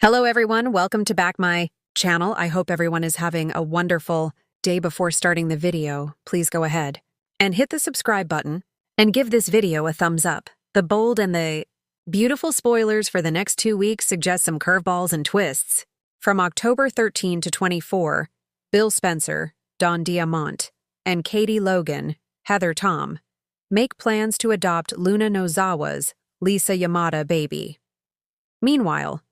Hello everyone, welcome to back my channel. I hope everyone is having a wonderful day. Before starting the video, please go ahead and hit the subscribe button and give this video a thumbs up. The bold and the beautiful spoilers for the next 2 weeks suggest some curveballs and twists. From October 13 to 24, Bill Spencer, Don Diamont, and Katie Logan, Heather Tom, make plans to adopt Luna Nozawa's Lisa Yamada baby. Meanwhile,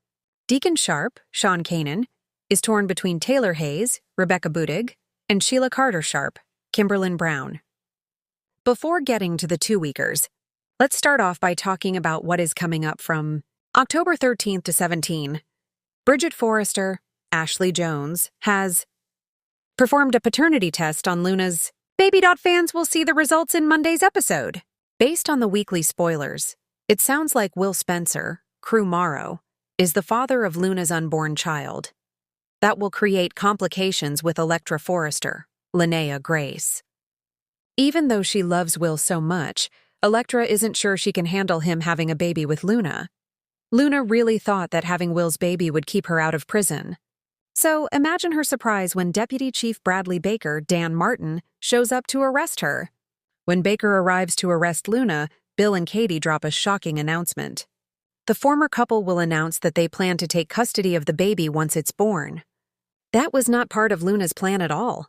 Deacon Sharp, Sean Kanan, is torn between Taylor Hayes, Rebecca Budig, and Sheila Carter Sharp, Kimberlyn Brown. Before getting to the 2-weekers, let's start off by talking about what is coming up from October 13th to 17. Bridget Forrester, Ashley Jones, has performed a paternity test on Luna's baby. Fans will see the results in Monday's episode. Based on the weekly spoilers, it sounds like Will Spencer, Crew Morrow, is the father of Luna's unborn child. That will create complications with Electra Forrester, Linnea Grace. Even though she loves Will so much, Electra isn't sure she can handle him having a baby with Luna. Luna really thought that having Will's baby would keep her out of prison. So imagine her surprise when Deputy Chief Bradley Baker, Dan Martin, shows up to arrest her. When Baker arrives to arrest Luna, Bill and Katie drop a shocking announcement. The former couple will announce that they plan to take custody of the baby once it's born. That was not part of Luna's plan at all.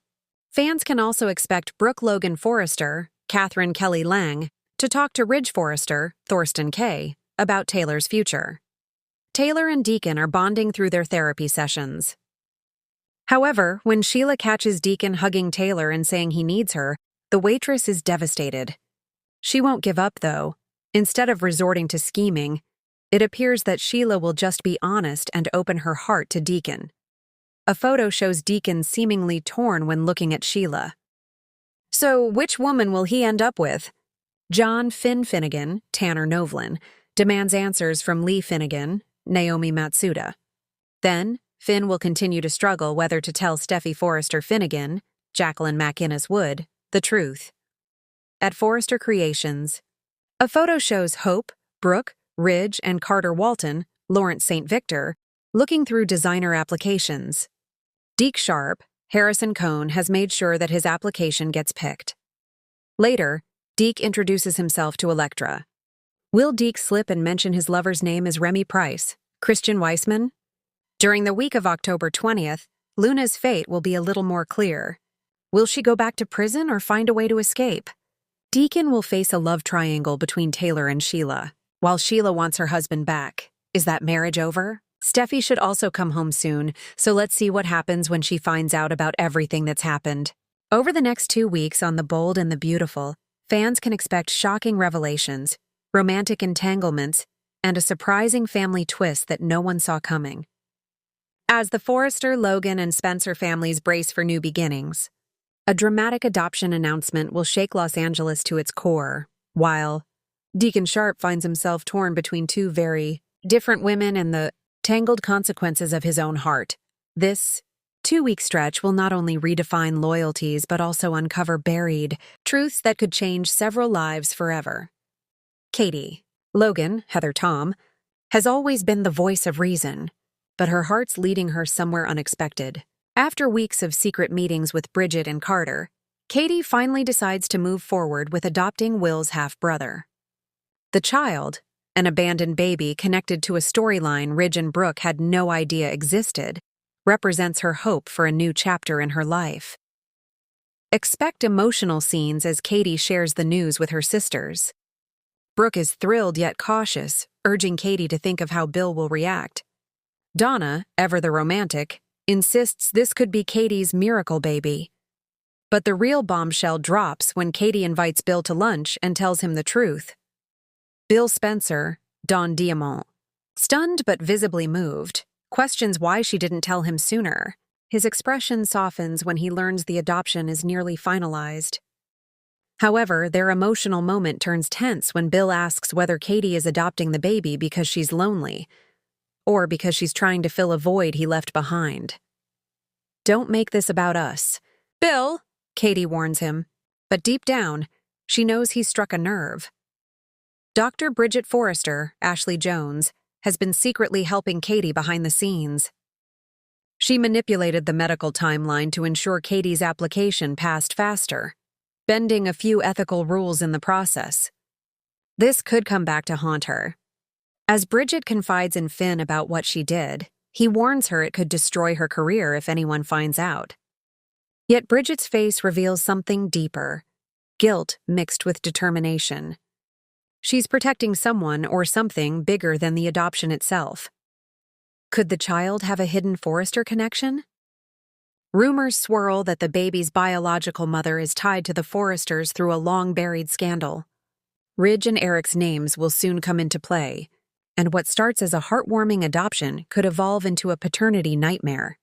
Fans can also expect Brooke Logan Forrester, Catherine Kelly Lang, to talk to Ridge Forrester, Thorsten Kaye, about Taylor's future. Taylor and Deacon are bonding through their therapy sessions. However, when Sheila catches Deacon hugging Taylor and saying he needs her, the waitress is devastated. She won't give up, though. Instead of resorting to scheming, it appears that Sheila will just be honest and open her heart to Deacon. A photo shows Deacon seemingly torn when looking at Sheila. So, which woman will he end up with? John Finn Finnegan, Tanner Novlin, demands answers from Lee Finnegan, Naomi Matsuda. Then, Finn will continue to struggle whether to tell Steffi Forrester Finnegan, Jacqueline MacInnes Wood, the truth. At Forrester Creations, a photo shows Hope, Brooke, Ridge, and Carter Walton, Lawrence St. Victor, looking through designer applications. Deke Sharp, Harrison Cohn, has made sure that his application gets picked. Later, Deke introduces himself to Electra. Will Deke slip and mention his lover's name as Remy Price, Christian Weissman? During the week of October 20th, Luna's fate will be a little more clear. Will she go back to prison or find a way to escape? Deacon will face a love triangle between Taylor and Sheila, while Sheila wants her husband back. Is that marriage over? Steffi should also come home soon, so let's see what happens when she finds out about everything that's happened. Over the next 2 weeks on The Bold and the Beautiful, fans can expect shocking revelations, romantic entanglements, and a surprising family twist that no one saw coming. As the Forrester, Logan, and Spencer families brace for new beginnings, a dramatic adoption announcement will shake Los Angeles to its core, while Deacon Sharp finds himself torn between 2 very different women and the tangled consequences of his own heart. This 2-week stretch will not only redefine loyalties but also uncover buried truths that could change several lives forever. Katie Logan, Heather Tom, has always been the voice of reason, but her heart's leading her somewhere unexpected. After weeks of secret meetings with Bridget and Carter, Katie finally decides to move forward with adopting Will's half-brother. The child, an abandoned baby connected to a storyline Ridge and Brooke had no idea existed, represents her hope for a new chapter in her life. Expect emotional scenes as Katie shares the news with her sisters. Brooke is thrilled yet cautious, urging Katie to think of how Bill will react. Donna, ever the romantic, insists this could be Katie's miracle baby. But the real bombshell drops when Katie invites Bill to lunch and tells him the truth. Bill Spencer, Don Diamont, stunned but visibly moved, questions why she didn't tell him sooner. His expression softens when he learns the adoption is nearly finalized. However, their emotional moment turns tense when Bill asks whether Katie is adopting the baby because she's lonely, or because she's trying to fill a void he left behind. "Don't make this about us, Bill," Katie warns him, but deep down, she knows he's struck a nerve. Dr. Bridget Forrester, Ashley Jones, has been secretly helping Katie behind the scenes. She manipulated the medical timeline to ensure Katie's application passed faster, bending a few ethical rules in the process. This could come back to haunt her. As Bridget confides in Finn about what she did, he warns her it could destroy her career if anyone finds out. Yet Bridget's face reveals something deeper, guilt mixed with determination. She's protecting someone or something bigger than the adoption itself. Could the child have a hidden Forrester connection? Rumors swirl that the baby's biological mother is tied to the Forresters through a long-buried scandal. Ridge and Eric's names will soon come into play, and what starts as a heartwarming adoption could evolve into a paternity nightmare.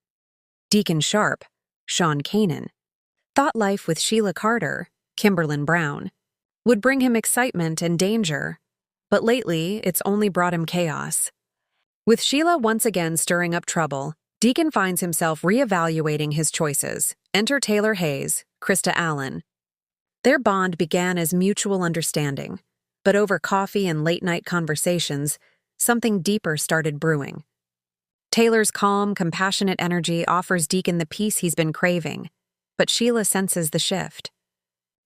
Deacon Sharp, Sean Kanan, thought life with Sheila Carter, Kimberlyn Brown, would bring him excitement and danger, but lately it's only brought him chaos. With Sheila once again stirring up trouble, Deacon finds himself reevaluating his choices. Enter Taylor Hayes, Krista Allen. Their bond began as mutual understanding, but over coffee and late-night conversations, something deeper started brewing. Taylor's calm, compassionate energy offers Deacon the peace he's been craving, but Sheila senses the shift.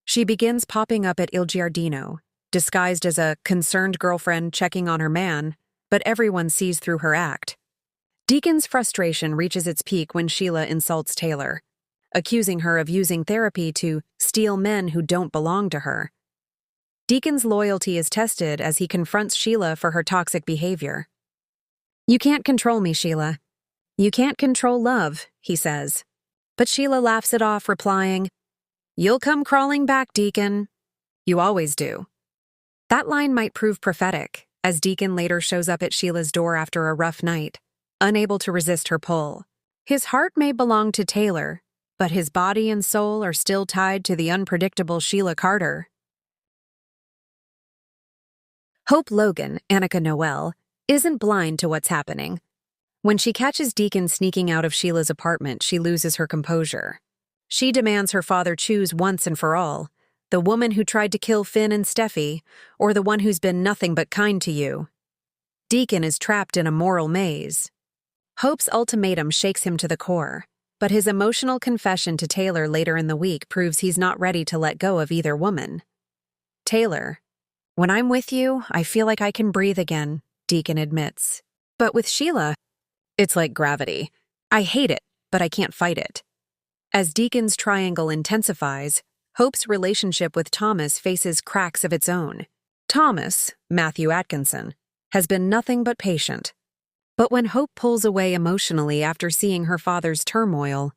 She begins popping up at Il Giardino, disguised as a concerned girlfriend checking on her man, but everyone sees through her act. Deacon's frustration reaches its peak when Sheila insults Taylor, accusing her of using therapy to steal men who don't belong to her. Deacon's loyalty is tested as he confronts Sheila for her toxic behavior. "You can't control me, Sheila. You can't control love," he says. But Sheila laughs it off, replying, "You'll come crawling back, Deacon. You always do." That line might prove prophetic, as Deacon later shows up at Sheila's door after a rough night, unable to resist her pull. His heart may belong to Taylor, but his body and soul are still tied to the unpredictable Sheila Carter. Hope Logan, Annika Noel, isn't blind to what's happening. When she catches Deacon sneaking out of Sheila's apartment, she loses her composure. She demands her father choose once and for all, the woman who tried to kill Finn and Steffi, or the one who's been nothing but kind to you. Deacon is trapped in a moral maze. Hope's ultimatum shakes him to the core, but his emotional confession to Taylor later in the week proves he's not ready to let go of either woman. "Taylor, when I'm with you, I feel like I can breathe again," Deacon admits. But with Sheila, it's like gravity. I hate it, but I can't fight it. As Deacon's triangle intensifies, Hope's relationship with Thomas faces cracks of its own. Thomas, Matthew Atkinson, has been nothing but patient. But when Hope pulls away emotionally after seeing her father's turmoil,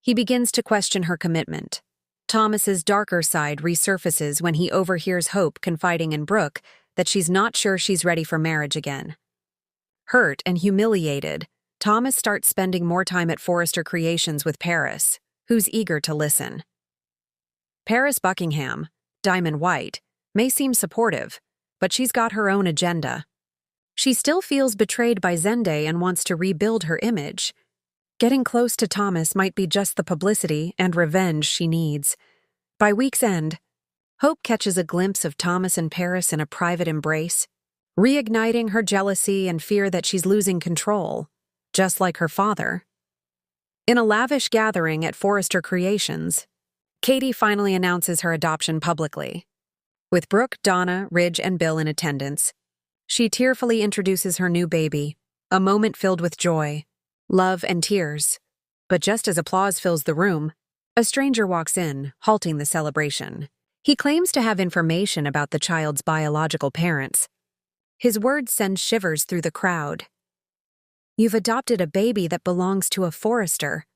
he begins to question her commitment. Thomas's darker side resurfaces when he overhears Hope confiding in Brooke that she's not sure she's ready for marriage again. Hurt and humiliated, Thomas starts spending more time at Forrester Creations with Paris, who's eager to listen. Paris Buckingham, Diamond White, may seem supportive, but she's got her own agenda. She still feels betrayed by Zende and wants to rebuild her image. Getting close to Thomas might be just the publicity and revenge she needs. By week's end, Hope catches a glimpse of Thomas and Paris in a private embrace, reigniting her jealousy and fear that she's losing control, just like her father. In a lavish gathering at Forrester Creations, Katie finally announces her adoption publicly. With Brooke, Donna, Ridge, and Bill in attendance, she tearfully introduces her new baby, a moment filled with joy, love, and tears. But just as applause fills the room, a stranger walks in, halting the celebration. He claims to have information about the child's biological parents. His words send shivers through the crowd. "You've adopted a baby that belongs to a Forrester."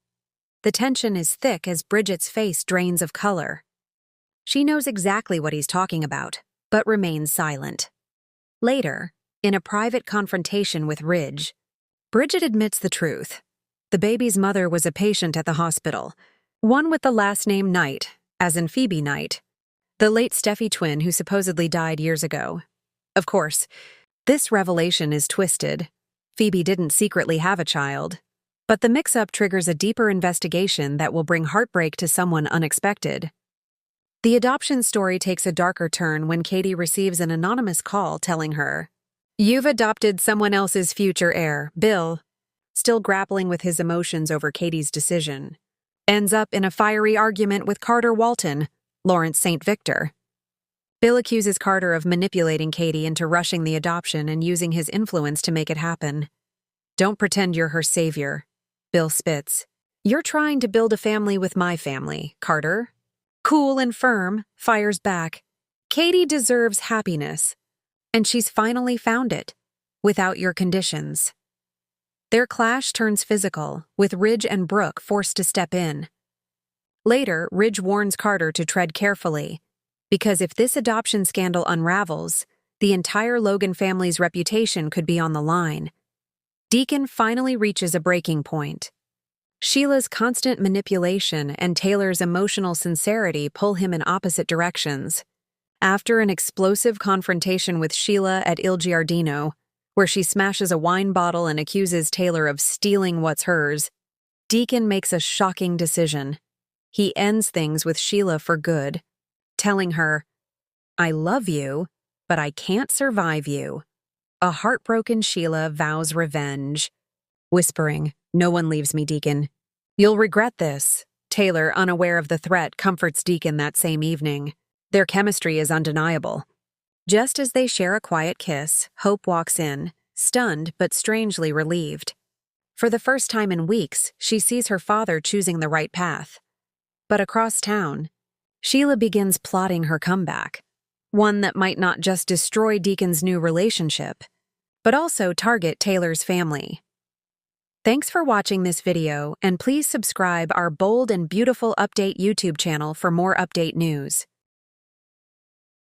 The tension is thick as Bridget's face drains of color. She knows exactly what he's talking about, but remains silent. Later, in a private confrontation with Ridge, Bridget admits the truth. The baby's mother was a patient at the hospital, one with the last name Knight, as in Phoebe Knight, the late Steffi twin who supposedly died years ago. Of course, this revelation is twisted. Phoebe didn't secretly have a child, but the mix-up triggers a deeper investigation that will bring heartbreak to someone unexpected. The adoption story takes a darker turn when Katie receives an anonymous call telling her, You've adopted someone else's future heir. Bill, still grappling with his emotions over Katie's decision, ends up in a fiery argument with Carter Walton, Lawrence St. Victor. Bill accuses Carter of manipulating Katie into rushing the adoption and using his influence to make it happen. Don't pretend you're her savior, Bill spits. You're trying to build a family with my family, Carter. Cool and firm, fires back. Katie deserves happiness, and she's finally found it, without your conditions. Their clash turns physical, with Ridge and Brooke forced to step in. Later, Ridge warns Carter to tread carefully, because if this adoption scandal unravels, the entire Logan family's reputation could be on the line. Deacon finally reaches a breaking point. Sheila's constant manipulation and Taylor's emotional sincerity pull him in opposite directions. After an explosive confrontation with Sheila at Il Giardino, where she smashes a wine bottle and accuses Taylor of stealing what's hers, Deacon makes a shocking decision. He ends things with Sheila for good, telling her, "I love you, but I can't survive you." A heartbroken Sheila vows revenge, whispering, "No one leaves me, Deacon. You'll regret this." Taylor, unaware of the threat, comforts Deacon that same evening. Their chemistry is undeniable. Just as they share a quiet kiss, Hope walks in, stunned but strangely relieved. For the first time in weeks, she sees her father choosing the right path. But across town, Sheila begins plotting her comeback, one that might not just destroy Deacon's new relationship, but also target Taylor's family. Thanks for watching this video, and please subscribe our Bold and Beautiful Update YouTube channel for more update news.